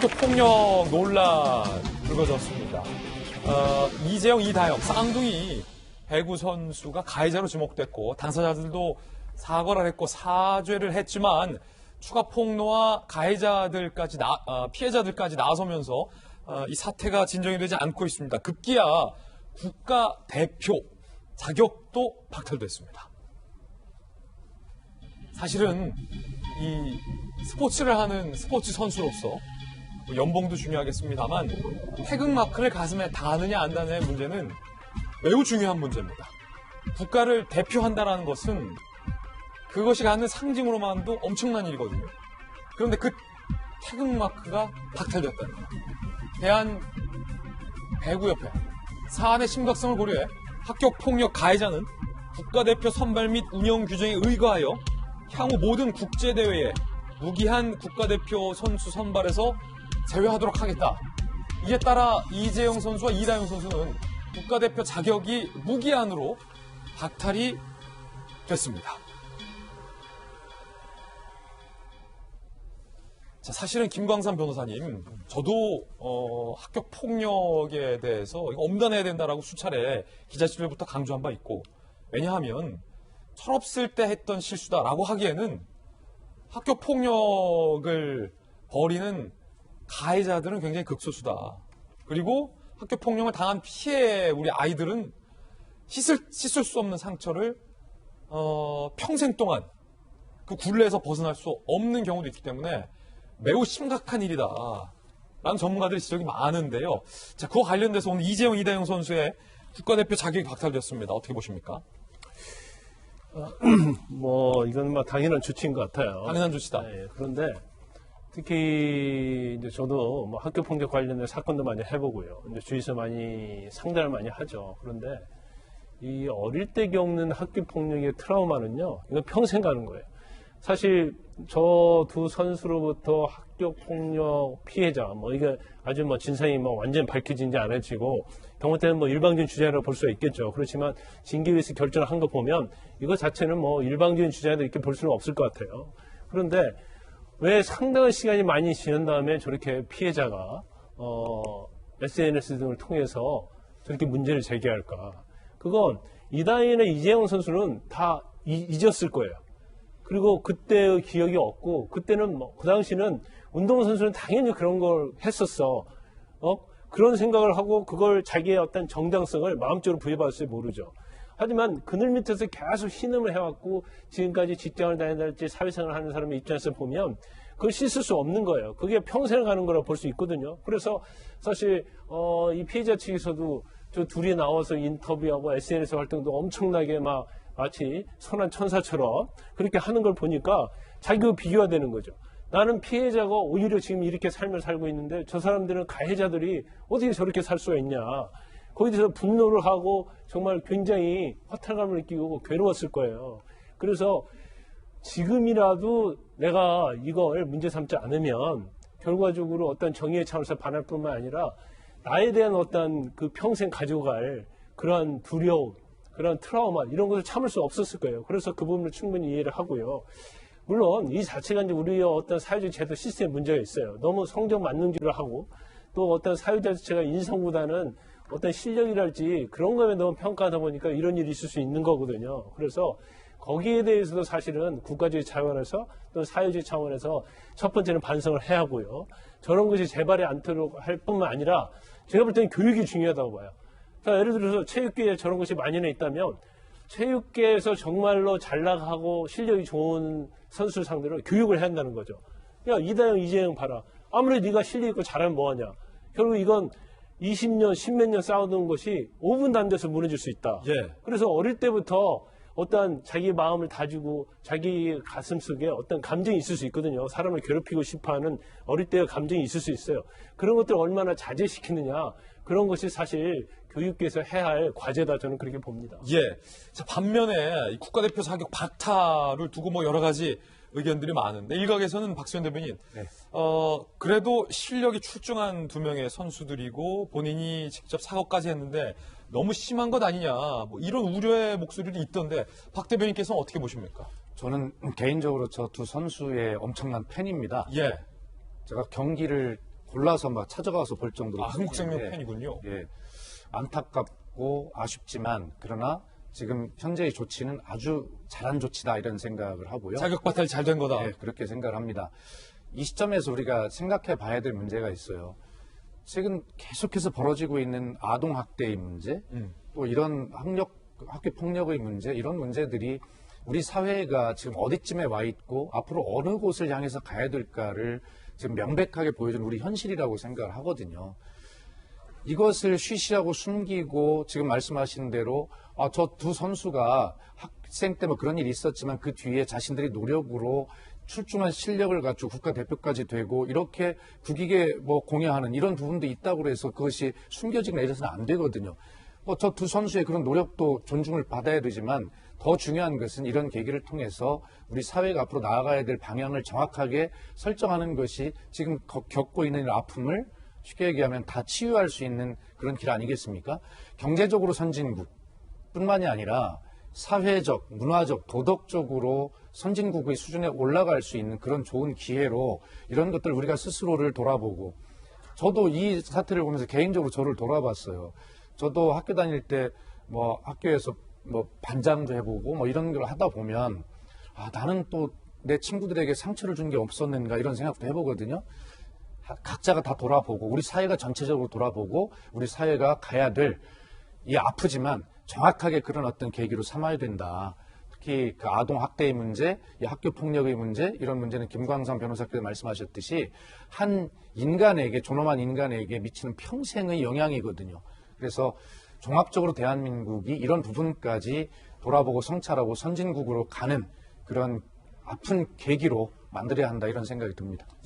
학교 폭력 논란 불거졌습니다. 이재영, 이다영, 쌍둥이 배구 선수가 가해자로 지목됐고 당사자들도 사과를 했고 사죄를 했지만 추가 폭로와 가해자들까지 피해자들까지 나서면서 이 사태가 진정이 되지 않고 있습니다. 급기야 국가대표 자격도 박탈됐습니다. 사실은 이 스포츠를 하는 스포츠 선수로서 연봉도 중요하겠습니다만 태극마크를 가슴에 다느냐 안 다느냐의 문제는 매우 중요한 문제입니다. 국가를 대표한다는 것은 그것이 갖는 상징으로만도 엄청난 일이거든요. 그런데 그 태극마크가 박탈됐다는 거예요. 대한배구협회 사안의 심각성을 고려해 학교폭력 가해자는 국가대표 선발 및 운영 규정에 의거하여 향후 모든 국제대회에 무기한 국가대표 선수 선발에서 제외하도록 하겠다. 이에 따라 이재영 선수와 이다영 선수는 국가대표 자격이 무기한으로 박탈이 됐습니다. 자, 사실은 김광삼 변호사님, 저도 학교 폭력에 대해서 이거 엄단해야 된다라고 수차례 기자 시절부터 강조한 바 있고, 왜냐하면 철없을 때 했던 실수다라고 하기에는 학교 폭력을 벌이는 가해자들은 굉장히 극소수다. 그리고 학교 폭력을 당한 피해 우리 아이들은 씻을 수 없는 상처를 평생 동안 그 굴레에서 벗어날 수 없는 경우도 있기 때문에 매우 심각한 일이다 라는 전문가들의 지적이 많은데요. 자, 그와 관련돼서 오늘 이재영, 이다영 선수의 국가대표 자격이 박탈됐습니다. 어떻게 보십니까? 이건 당연한 조치인 것 같아요. 당연한 조치다. 네, 그런데 특히 이제 저도 학교 폭력 관련된 사건도 많이 해보고요. 이제 주위에서 많이 상담을 많이 하죠. 그런데 이 어릴 때 겪는 학교 폭력의 트라우마는요, 이건 평생 가는 거예요. 사실 저 두 선수로부터 학교 폭력 피해자, 이게 아주 진상이 완전 밝혀진지 않아지고 경우 때는 일방적인 주장이라고 볼 수가 있겠죠. 그렇지만 징계위에서 결정을 한 거 보면 이거 자체는 일방적인 주장이다 이렇게 볼 수는 없을 것 같아요. 그런데 왜 상당한 시간이 많이 지난 다음에 저렇게 피해자가 SNS 등을 통해서 저렇게 문제를 제기할까? 그건 이다현의 이재영 선수는 다 잊었을 거예요. 그리고 그때의 기억이 없고, 그때는 그 당시는 운동선수는 당연히 그런 걸 했었어. 그런 생각을 하고 그걸 자기의 어떤 정당성을 마음적으로 부여받을지 모르죠. 하지만 그늘 밑에서 계속 신음을 해왔고 지금까지 직장을 다닌다든지 사회생활을 하는 사람의 입장에서 보면 그걸 씻을 수 없는 거예요. 그게 평생 가는 거라고 볼 수 있거든요. 그래서 사실 이 피해자 측에서도 저 둘이 나와서 인터뷰하고 SNS 활동도 엄청나게 마치 선한 천사처럼 그렇게 하는 걸 보니까 자기가 비교가 되는 거죠. 나는 피해자가 오히려 지금 이렇게 삶을 살고 있는데 저 사람들은 가해자들이 어떻게 저렇게 살 수가 있냐. 거기에 대해서 분노를 하고 정말 굉장히 허탈감을 느끼고 괴로웠을 거예요. 그래서 지금이라도 내가 이걸 문제 삼지 않으면 결과적으로 어떤 정의의 차원에서 반할 뿐만 아니라 나에 대한 어떤 그 평생 가지고 갈 그러한 두려움, 그런 트라우마 이런 것을 참을 수 없었을 거예요. 그래서 그 부분을 충분히 이해를 하고요. 물론 이 자체가 이제 우리의 어떤 사회적 제도 시스템에 문제가 있어요. 너무 성적 만능주의를 하고 또 어떤 사회자 자체가 인성보다는 어떤 실력이랄지 그런 거에 너무 평가하다 보니까 이런 일이 있을 수 있는 거거든요. 그래서 거기에 대해서도 사실은 국가적인 차원에서 또 사회적 차원에서 첫 번째는 반성을 해야 하고요. 저런 것이 재발이 않도록 할 뿐만 아니라 제가 볼 때는 교육이 중요하다고 봐요. 자, 예를 들어서 체육계에 저런 것이 만연해 있다면 체육계에서 정말로 잘 나가고 실력이 좋은 선수 상대로 교육을 해야 한다는 거죠. 야, 이다영, 이재영 봐라. 아무리 네가 실력 있고 잘하면 뭐하냐. 결국 이건 20년, 10몇 년 싸우던 것이 5분도 안 돼서 무너질 수 있다. 예. 그래서 어릴 때부터 어떤 자기 마음을 다지고 자기 가슴 속에 어떤 감정이 있을 수 있거든요. 사람을 괴롭히고 싶어하는 어릴 때의 감정이 있을 수 있어요. 그런 것들을 얼마나 자제시키느냐. 그런 것이 사실 교육계에서 해야 할 과제다 저는 그렇게 봅니다. 예. 자, 반면에 이 국가대표 자격 박탈을 두고 여러 가지 의견들이 많은데 일각에서는 박수현 대변인, 네. 그래도 실력이 출중한 두 명의 선수들이고 본인이 직접 사과까지 했는데 너무 심한 것 아니냐 이런 우려의 목소리도 있던데 박 대변인께서는 어떻게 보십니까? 저는 개인적으로 저 두 선수의 엄청난 팬입니다. 예. 제가 경기를 골라서 막 찾아가서 볼 정도로 한국생명 예, 팬이군요. 예, 안타깝고 아쉽지만 그러나 지금 현재의 조치는 아주 잘한 조치다 이런 생각을 하고요. 자격 바탈 잘 된 거다. 예, 그렇게 생각을 합니다. 이 시점에서 우리가 생각해 봐야 될 문제가 있어요. 지금 계속해서 벌어지고 있는 아동학대의 문제, 또 이런 학교 폭력의 문제, 이런 문제들이 우리 사회가 지금 어디쯤에 와 있고 앞으로 어느 곳을 향해서 가야 될까를 지금 명백하게 보여준 우리 현실이라고 생각을 하거든요. 이것을 쉬쉬하고 숨기고 지금 말씀하신 대로 저 두 선수가 학생 때 뭐 그런 일이 있었지만 그 뒤에 자신들이 노력으로 출중한 실력을 갖추고 국가대표까지 되고 이렇게 국익에 뭐 공여하는 이런 부분도 있다고 해서 그것이 숨겨지거나 이래서는 안 되거든요. 저 두 선수의 그런 노력도 존중을 받아야 되지만 더 중요한 것은 이런 계기를 통해서 우리 사회가 앞으로 나아가야 될 방향을 정확하게 설정하는 것이 지금 겪고 있는 아픔을 쉽게 얘기하면 다 치유할 수 있는 그런 길 아니겠습니까? 경제적으로 선진국뿐만이 아니라 사회적, 문화적, 도덕적으로 선진국의 수준에 올라갈 수 있는 그런 좋은 기회로 이런 것들 우리가 스스로를 돌아보고 저도 이 사태를 보면서 개인적으로 저를 돌아봤어요. 저도 학교 다닐 때 뭐 학교에서 뭐 반장도 해보고 뭐 이런 걸 하다 보면 나는 또 내 친구들에게 상처를 준 게 없었는가 이런 생각도 해보거든요. 각자가 다 돌아보고 우리 사회가 전체적으로 돌아보고 우리 사회가 가야 될 이 아프지만 정확하게 그런 어떤 계기로 삼아야 된다. 특히 그 아동 학대의 문제, 이 학교 폭력의 문제 이런 문제는 김광삼 변호사께서 말씀하셨듯이 한 인간에게 존엄한 인간에게 미치는 평생의 영향이거든요. 그래서 종합적으로 대한민국이 이런 부분까지 돌아보고 성찰하고 선진국으로 가는 그런 아픈 계기로 만들어야 한다 이런 생각이 듭니다.